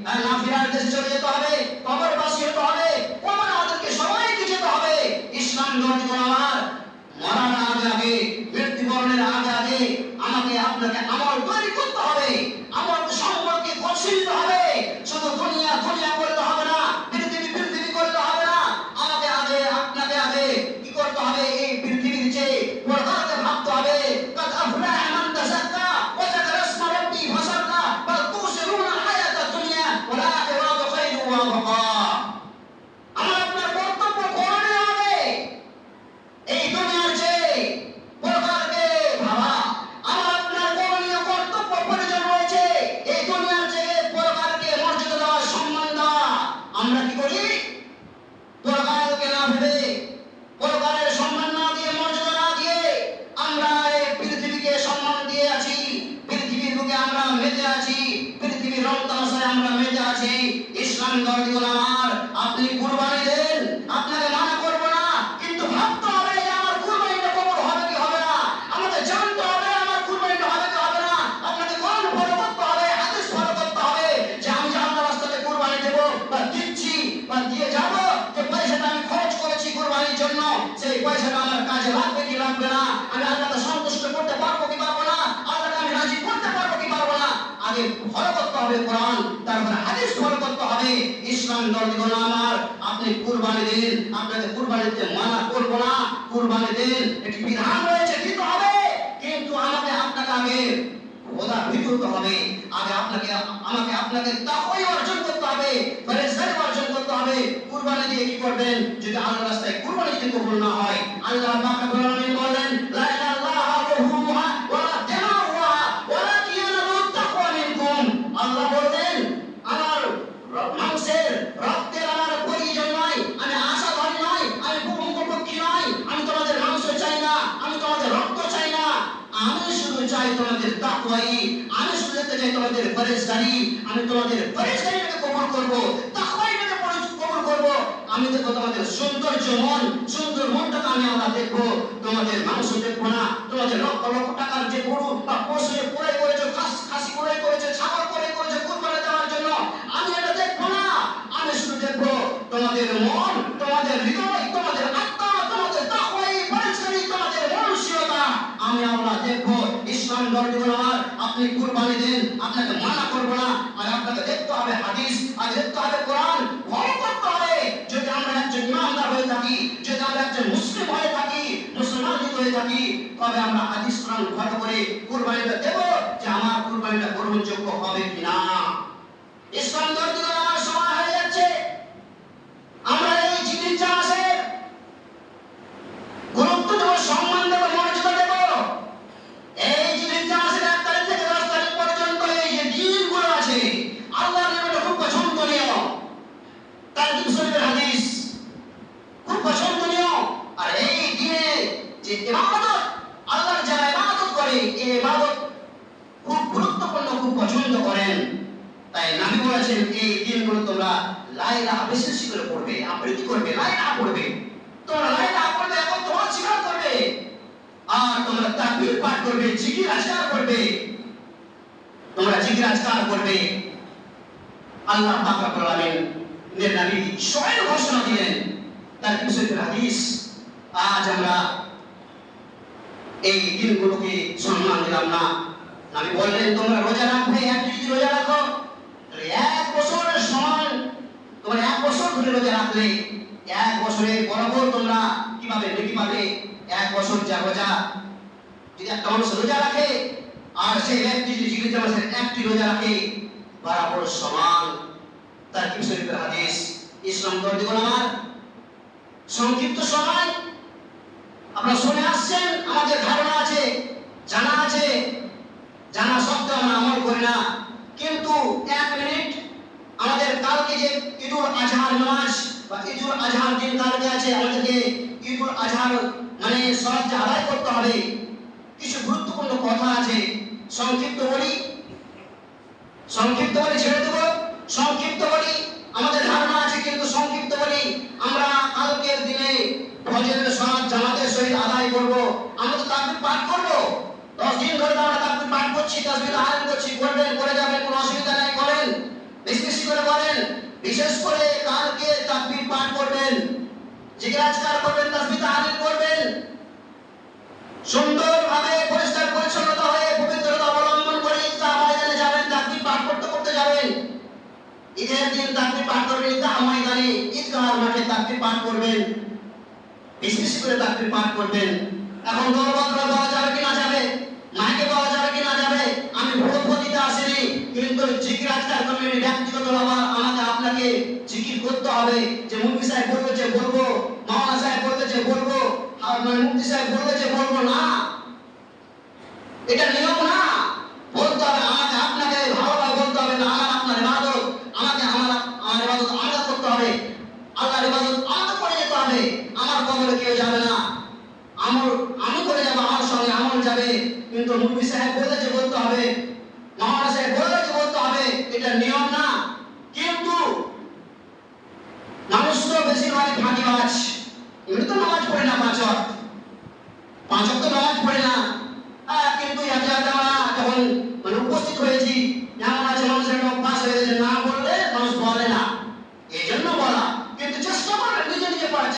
নাফিরার দেশে চলে যেতে হবে, কবরবাসী হতে হবে, কবর আমাদেরকে সবাইকে যেতে হবে। ইসলাম ধর্ম আমার মরার আগে আগে, মৃত্যুবরণের আগে আগে আমাকে আপনাকে আমল তৈরি করতে হবে, আমল সম্পর্কে গচ্ছিত হবে। শুধু দুনিয়া দুনিয়া করতে হবে না, পৃথিবী পৃথিবী করতে হবে না। আমাকে আগে আপনাকে আগে কি করতে হবে? এই পৃথিবীর চেয়ে পরকালকে ভাবতে হবে। قد أفلح من تزكى وذكر اسم ربه فصلى بل تؤثرون الحياة الدنيا والآخرة خير وأبقى। আমার আপনার কর্তব্য করতে হবে এই দুনিয়ার চেয়ে পরকালকে ভাবা। আমার আপনার করণীয় কর্তব্য প্রয়োজন রয়েছে এই দুনিয়ার চেয়ে পরকালকে মর্যাদা দেওয়া, সম্মান দেওয়া। আমরা কি করি? পরকালকে না ভেবে, পরকালের সম্মান না দিয়ে, মর্যাদা না দিয়ে আমরা এই পৃথিবীকে সম্মান দিয়ে আছি। পৃথিবীর বুকে আমরা মেতে আছি, পৃথিবীর রং তামাশায় আমরা মেতে আছি। ইসলাম ধর্মীয় আমার, আপনি কুরবানি দেন, আপনাকে মানা করব না, কিন্তু ভাবতে হবে যে আমার কুরবানিটা কবুল হবে কি হবে না। আমাদের জানতে হবে আমার কুরবানিটা হবে কি হবে না। আপনাকে কোরআন ফলো করতে হবে, হাদিস ফলো করতে হবে যে আমি যে আল্লাহর রাস্তায় কুরবানি দেব বা দিচ্ছি বা দিয়ে যাব, যে পয়সাটা আমি খরচ করেছি কুরবানির জন্য, সেই পয়সাটা আমার কাজে লাগবে কি লাগবে না, আমি আল্লাহকে সন্তুষ্ট করতে পারবো কি পারবো না, আল্লাহকে আমি রাজি করতে পারবো কি পারবো না। আগে ফলো করতে হবে কোরআন, তারপরে হাদিস ফলো করতে হবে। ইসলাম ধর্মীয় আমার, আপনি কুরবানি দিন, আপনাকে কুরবানি দিতে মানা করব না। কুরবানি দিন, একটি বিধান রয়েছে, দিতে হবে, কিন্তু আমাকে আপনাকে আগে খোদা ভীত হতে হবে। আগে আপনাকে আমাকে আপনাকে তাকওয়া অর্জন করতে হবে, পরহেজগারি অর্জন করতে হবে। কুরবানি দিয়ে কি করবেন? যদি আল্লাহর রাস্তায় কুরবানি দিতে কবুল না হয়, আল্লাহ পাক রব্বুল আলামিন বলেন, লা ইলাহা ইল্লাল্লাহু ওয়া তাআলা ওয়ালাকিন ইয়ানালুত তাকওয়া মিনকুম। আল্লাহ বলেন, আমার মানুষের রক্তের আমার প্রয়োজন নয়, আমি আশাবাদী নয়, আমি মুখোমুখি নয়, আমি তোমাদের মাংস চাই না, আমি তোমাদের রক্ত চাই না, আমি শুধু চাই তোমাদের তাকওয়াই। আমি শুধু দেখতে চাই তোমাদের পরহেজগারি। আমি তোমাদের পরহেজগারিটাকে কবুল করব, তাকওয়াটাকে কবুল করব। আমি দেখব তোমাদের সৌন্দর্য মন, সুন্দর মনটাকে আমি আল্লাহ দেখব। তোমাদের মাংস দেখবো না, তোমাদের লক্ষ লক্ষ টাকার যে গরু বা পশু ক্রয় করেছো, খাসি ক্রয় করেছো, ছাগল ক্রয় করেছো কুরবানি দেওয়ার জন্য, আমি এটা দেখবো না। আমি শুধু দেখবো তোমাদের মন, তোমাদের হৃদয়, তোমাদের আত্মা, তোমাদের তাকওয়াই, পরহেজগারি, তোমাদের মনসিকতা আমি আল্লাহ দেখবো। ইসলাম ধর্মীয় আমার, আপনি কুরবানি দেন, আপনাকে মানা করব না। আর আপনাকে দেখতে হবে হাদিস, আর দেখতে হবে কোরআন, ফলো করতে হবে। যদি আমরা একজন ইমানদার হয়ে থাকি, যদি আমরা একজন মুসলিম হয়ে থাকি, মুসলমান হয়ে থাকি, তবে আমরা হাদিস কোরআন ফলো করে কুরবানিটা দেব, যে আমার কুরবানিটা গ্রহণযোগ্য হবে কিনা। ইসলাম ধর্মীয় আমার সময় হয়ে যাচ্ছে। আমরা এই চিকিৎসা মাসের গুরুত্ব দেব, সম্মান দেব, মর্যাদা দেব। এই চিকিৎসা মাসের 1 তারিখ থেকে 10 তারিখ পর্যন্ত এই যে দিনগুলো আছে, আল্লাহর নিকটে খুব পছন্দনীয়। তারকিব শরীফের হাদিস খুব পছন্দনীয়। আর এই দিনে যে ইবাদত, আল্লাহর যারা ইবাদত করে, এই ইবাদত খুব গুরুত্বপূর্ণ, খুব পছন্দ করেন। তাই নবী বলেছেন, এই দিনগুলো তোমরা লা ইলাহা বেশি বেশি করে পড়বে, আবৃত্তি করবে, লা ইলাহা পড়বে। তোমরা লা ইলাহা পড়বে এবং তোমার জিকির করবে, আর তোমরা তাকবীর পাঠ করবে, জিকির আজকার করবে, তোমরা জিকির আজকার করবে। আল্লাহ পাক রব্বুল আলামিন এর নবী স্বয়ং ঘোষণা দিলেন। তারকিব শরীফের হাদিস। আজ আমরা এই দিনগুলোকে সম্মান দিলাম না। নবী বললেন, তোমরা রোজা রাখবে, একটি যদি রোজা রাখো, তাহলে 1 বছরের সমান, তোমরা 1 বছর ধরে রোজা রাখলে 1 বছরের বরাবর তোমরা কিভাবে নেকি পাবে। 1 বছর যা রোজা যদি একটা মানুষ রোজা রাখে, আর সেই ব্যক্তি যদি জিলহজ মাসের একটি রোজা রাখে, বরাবর সমান। তারকিব শরীফের হাদিস। ইসলাম ধর্মীয় আমার সংক্ষিপ্ত সময় আপনারা শুনে আসছেন, আমাদের ধারণা আছে, জানা আছে, জানা সত্ত্বেও আমরা আমল করি না। কিন্তু 1 মিনিট, আমাদের কালকে যে ঈদুল আজহার নামাজ বা ঈদুল আজহার দিন কালকে আছে, আমাদেরকে ঈদুল আজহার মানে সালাত আদায় করতে হবে। কিছু গুরুত্বপূর্ণ কথা আছে, সংক্ষিপ্ত বলি ছেড়ে দেব, সংক্ষিপ্ত বলি। আমাদের ধারণা আছে, কিন্তু সংক্ষিপ্ত বলি। আমরা কালকের দিনে ফজরের সালাত জামাতের সহিত আদায় করব। আমরা তো তাকবীর পাঠ করব, 10 দিন ধরে আমরা তাকবীর পাঠ করছি, তাসবিহ আরম্ভ করছি, করবেন, করে যাবেন, কোনো অসুবিধা নাই, করেন, বেশি বেশি করে বিশেষ করে কালকে তাকবীর পাঠ করবেন, জিকির আজকার করবেন, তাসবিহ তাহলিল করবেন, সুন্দরভাবে পরিষ্কার পরিচ্ছন্নতা হয়ে পবিত্রতা অবলম্বন করে ঈদগাহ ময়দানে যাবেন, তাকবীর পাঠ করতে করতে যাবেন। ঈদের দিন তাকবীর পাঠ করবেন, ঈদগাহ ময়দানে ঈদগাহ মাঠে তাকবীর পাঠ করবেন, বেশি বেশি করে তাকবীর পাঠ করবেন। এখন দলবদল বলা যাবে কি না যাবে, মাইকে বলা যাবে কি না যাবে, আমি বক্তব্য দিতে আসিনি, কিন্তু জিকির আজকার কমিটি ব্যক্তিগত আমাকে আপনাকে জিকির করতে হবে। যে মুফতি সাহেব বলবে যে বলবো, মাওলানা সাহেব বলবে যে বলবো, আর মুফতি সাহেব বলবে যে বলবো না, এটা নিয়ম না। বলতে হবে আমাকে, আপনাকে ভালোভাবে বলতে হবে না আমার আপনার ইবাদত, আমাকে আমার ইবাদত আমাকে করতে হবে, আল্লাহর ইবাদত আমাকে করে যেতে হবে। আমার কবরে কেউ যাবে না, আমল আমি করে যাব, আমার সঙ্গে আমল যাবে। কিন্তু মুফতি সাহেব বলে যে বলতে হবে, মাওলানা সাহেব বলে যে বলতে হবে, এটা নিয়ম না। কিন্তু মানুষ তো বেশিরভাগ ফাঁকিবাজ, এমনি তো নামাজ পড়ে না, পাঁচ ওয়াক্ত নামাজ পড়ে না, কিন্তু যখন